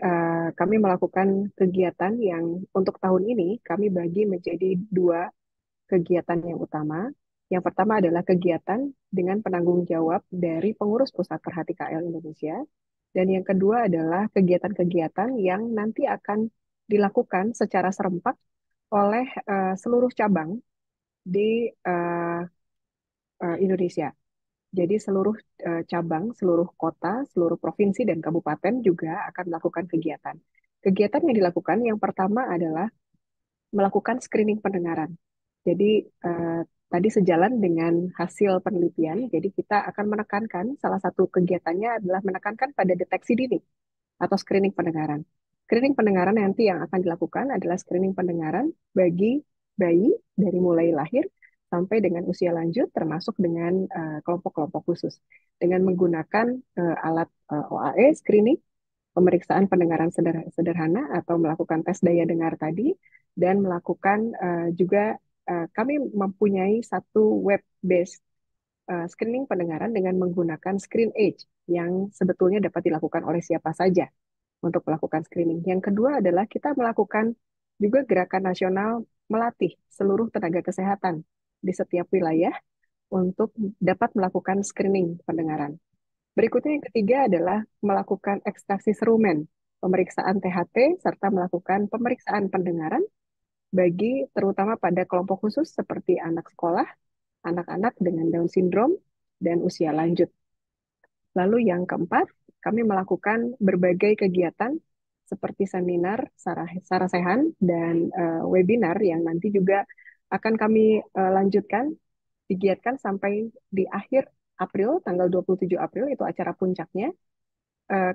[SPEAKER 5] kami melakukan kegiatan yang untuk tahun ini kami bagi menjadi dua kegiatan yang utama. Yang pertama adalah kegiatan dengan penanggung jawab dari pengurus Pusat Perhati KL Indonesia. Dan yang kedua adalah kegiatan-kegiatan yang nanti akan dilakukan secara serempak oleh seluruh cabang di Indonesia. Jadi seluruh cabang, seluruh kota, seluruh provinsi dan kabupaten juga akan melakukan kegiatan. Kegiatan yang dilakukan yang pertama adalah melakukan screening pendengaran. Jadi tadi sejalan dengan hasil penelitian, jadi kita akan menekankan salah satu kegiatannya adalah menekankan pada deteksi dini atau screening pendengaran. Screening pendengaran nanti yang akan dilakukan adalah screening pendengaran bagi bayi dari mulai lahir sampai dengan usia lanjut, termasuk dengan kelompok-kelompok khusus. Dengan menggunakan alat OAE screening, pemeriksaan pendengaran sederhana atau melakukan tes daya dengar tadi, dan melakukan juga kami mempunyai satu web-based screening pendengaran dengan menggunakan screen age yang sebetulnya dapat dilakukan oleh siapa saja untuk melakukan screening. Yang kedua adalah kita melakukan juga gerakan nasional melatih seluruh tenaga kesehatan di setiap wilayah untuk dapat melakukan screening pendengaran. Berikutnya yang ketiga adalah melakukan ekstraksi serumen, pemeriksaan THT, serta melakukan pemeriksaan pendengaran bagi terutama pada kelompok khusus seperti anak sekolah, anak-anak dengan Down syndrome, dan usia lanjut. Lalu yang keempat, kami melakukan berbagai kegiatan seperti seminar, sarasehan, dan webinar yang nanti juga akan kami lanjutkan, digiatkan sampai di akhir April, tanggal 27 April, itu acara puncaknya.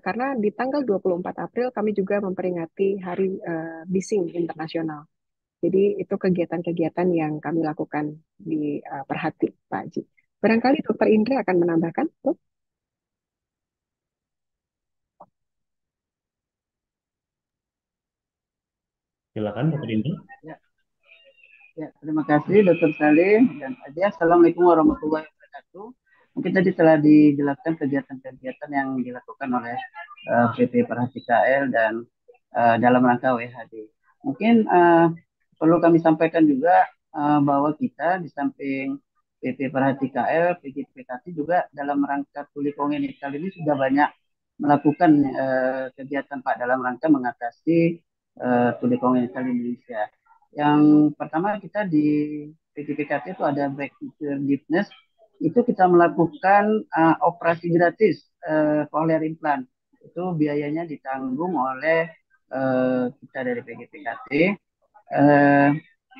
[SPEAKER 5] Karena di tanggal 24 April kami juga memperingati Hari Bising Internasional. Jadi itu kegiatan-kegiatan yang kami lakukan di Perhati, Pak Haji. Barangkali Dokter Indra akan menambahkan, Dok?
[SPEAKER 1] Silakan Dr. Indra.
[SPEAKER 6] Ya, ya, terima kasih Dr. Salim dan Adia. Assalamualaikum warahmatullahi wabarakatuh. Mungkin tadi telah dijelaskan kegiatan-kegiatan yang dilakukan oleh PP Perhati KL dan dalam rangka WHD. Mungkin perlu kami sampaikan juga bahwa kita di samping PP Perhati KL, PGPKT juga dalam rangka tuli kongenital ini sudah banyak melakukan kegiatan Pak dalam rangka mengatasi tuli kongenital Indonesia. Yang pertama kita di PGPKT itu ada breakthrough deafness, itu kita melakukan operasi gratis cochlear implant. Itu biayanya ditanggung oleh kita dari PGPKT,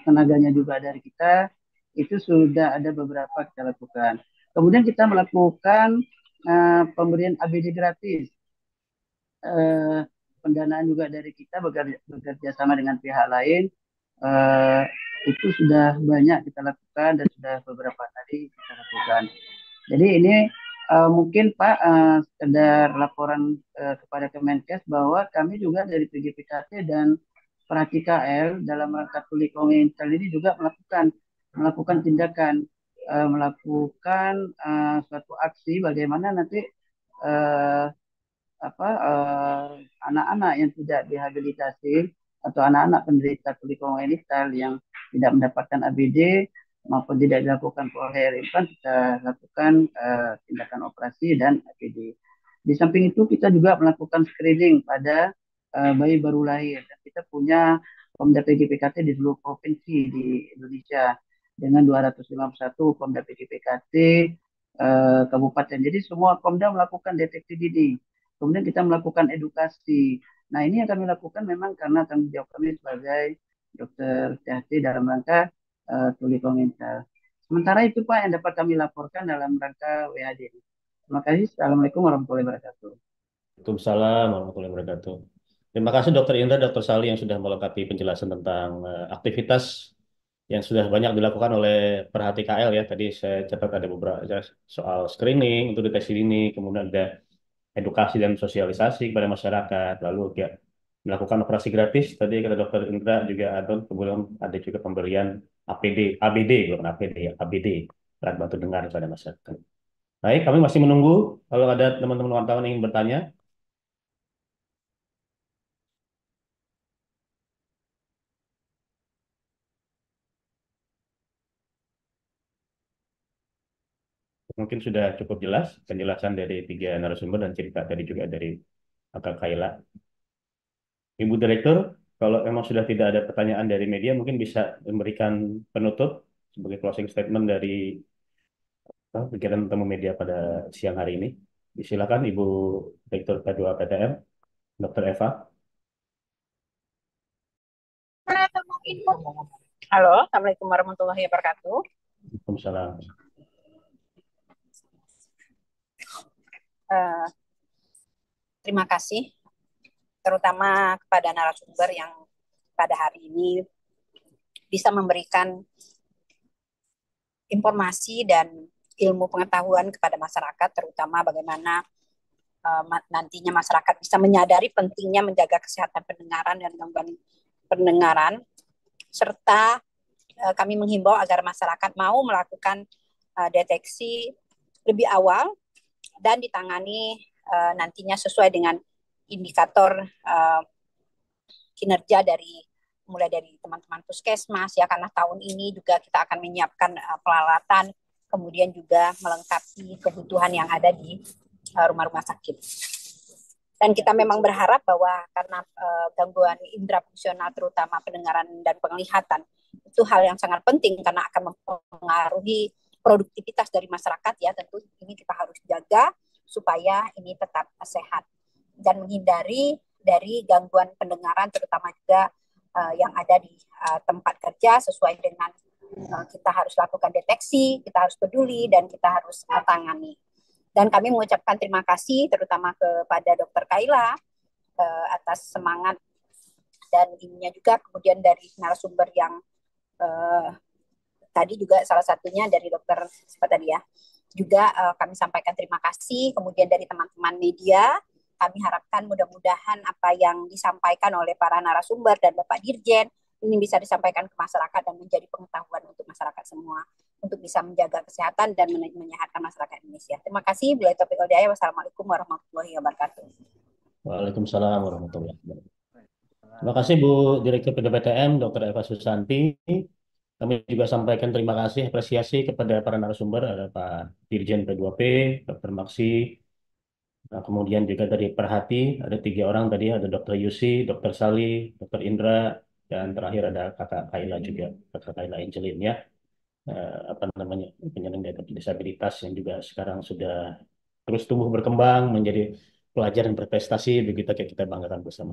[SPEAKER 6] tenaganya juga dari kita, itu sudah ada beberapa kita lakukan. Kemudian kita melakukan pemberian ABD gratis, pendanaan juga dari kita bekerja sama dengan pihak lain. Itu sudah banyak kita lakukan dan sudah beberapa tadi kita lakukan. Jadi ini mungkin Pak sekedar laporan kepada Kemenkes bahwa kami juga dari PGPKT dan Perhati KL dalam rangka tuli kongenital ini juga melakukan tindakan, melakukan suatu aksi bagaimana nanti anak-anak yang tidak dihabilitasi atau anak-anak penderita tuli kongenital yang tidak mendapatkan ABD maupun tidak dilakukan cochlear implant, kita lakukan tindakan operasi dan ABD. Di samping itu kita juga melakukan screening pada bayi baru lahir. Dan kita punya Komda PGPKT di seluruh provinsi di Indonesia dengan 251 Komda PGPKT kabupaten. Jadi semua Komda melakukan deteksi dini. Kemudian kita melakukan edukasi. Nah, ini yang kami lakukan memang karena tanggung jawab kami sebagai dokter THT dalam rangka tuli kongenital. Sementara itu Pak yang dapat kami laporkan dalam rangka WHD. Terima kasih. Assalamualaikum warahmatullahi wabarakatuh.
[SPEAKER 1] Waalaikumsalam warahmatullahi wabarakatuh. Terima kasih Dokter Indra, Dokter Sali yang sudah melengkapi penjelasan tentang aktivitas yang sudah banyak dilakukan oleh Perhati KL ya. Tadi saya catat ada beberapa soal screening untuk deteksi dini, kemudian ada edukasi dan sosialisasi kepada masyarakat, lalu ya melakukan operasi gratis. Tadi kata Dokter Indra juga ada, kemudian ada juga pemberian ABD, bukan APD ya, ABD, alat bantu dengar kepada masyarakat. Baik, kami masih menunggu kalau ada teman-teman wartawan yang ingin bertanya. mungkin sudah cukup jelas penjelasan dari tiga narasumber dan cerita tadi juga dari Kak Kaila. Ibu Direktur, kalau memang sudah tidak ada pertanyaan dari media, mungkin bisa memberikan penutup sebagai closing statement dari kegiatan temu media pada siang hari ini. Silakan Ibu Direktur P2PTM, Dr. Eva.
[SPEAKER 7] Halo, Assalamualaikum warahmatullahi wabarakatuh.
[SPEAKER 1] Waalaikumsalam.
[SPEAKER 7] Terima kasih, terutama kepada narasumber yang pada hari ini bisa memberikan informasi dan ilmu pengetahuan kepada masyarakat, terutama bagaimana nantinya masyarakat bisa menyadari pentingnya menjaga kesehatan pendengaran dan gangguan pendengaran, serta kami menghimbau agar masyarakat mau melakukan deteksi lebih awal dan ditangani nantinya sesuai dengan indikator kinerja mulai dari teman-teman puskesmas ya, karena tahun ini juga kita akan menyiapkan peralatan, kemudian juga melengkapi kebutuhan yang ada di rumah-rumah sakit. Dan kita memang berharap bahwa karena gangguan indera fungsional terutama pendengaran dan penglihatan itu hal yang sangat penting karena akan mempengaruhi produktivitas dari masyarakat ya, tentu ini kita harus jaga supaya ini tetap sehat dan menghindari dari gangguan pendengaran terutama juga yang ada di tempat kerja sesuai dengan kita harus lakukan deteksi, kita harus peduli dan kita harus tangani. Dan kami mengucapkan terima kasih terutama kepada Dr. Kaila atas semangat dan ininya juga, kemudian dari narasumber yang tadi juga salah satunya dari Dr. siapa tadi ya, juga kami sampaikan terima kasih. Kemudian dari teman-teman media, kami harapkan mudah-mudahan apa yang disampaikan oleh para narasumber dan Bapak Dirjen ini bisa disampaikan ke masyarakat dan menjadi pengetahuan untuk masyarakat semua untuk bisa menjaga kesehatan dan menyehatkan masyarakat Indonesia. Terima kasih. Bila topik Odaya. Wassalamualaikum warahmatullahi wabarakatuh.
[SPEAKER 1] Waalaikumsalam warahmatullahi wabarakatuh. Terima kasih Bu Direktur PDPTM, Dr. Eva Susanti. Kami juga sampaikan terima kasih, apresiasi kepada para narasumber, ada Pak Dirjen P2P, Dr. Maksi, nah, kemudian juga dari Perhati, ada 3 orang tadi, ada Dr. Yusi, Dr. Sali, Dr. Indra, dan terakhir ada Kakak Kaila juga, Kakak Kaila Angelin ya. Penyandang disabilitas yang juga sekarang sudah terus tumbuh berkembang menjadi pelajar yang berprestasi, begitu kita banggakan bersama.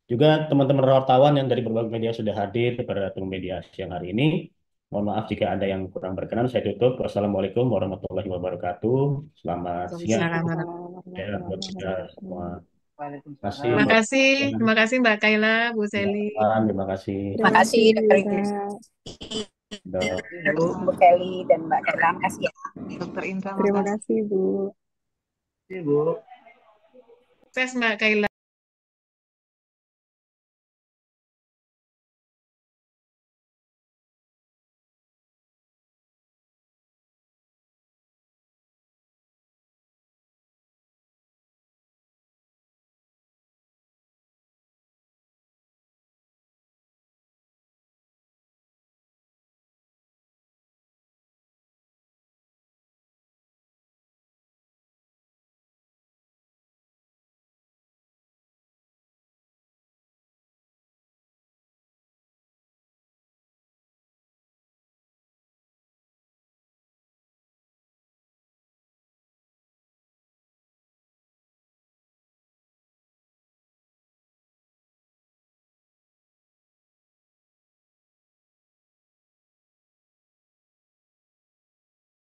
[SPEAKER 1] Juga teman-teman wartawan yang dari berbagai media sudah hadir pada media siang hari ini. Mohon maaf jika ada yang kurang berkenan, saya tutup. Wassalamualaikum warahmatullahi wabarakatuh. Selamat siang ya buat kita semua.
[SPEAKER 6] Waalaikumsalam.
[SPEAKER 8] Terima kasih Mbak Kaila, Bu Seli.
[SPEAKER 1] Terima kasih.
[SPEAKER 7] Terima kasih Dr.
[SPEAKER 1] Dok.
[SPEAKER 7] Bu Kelly dan Mbak Kaila. Terima kasih ya.
[SPEAKER 5] Terima kasih Bu.
[SPEAKER 6] Ibu.
[SPEAKER 8] Sukses Mbak Kaila.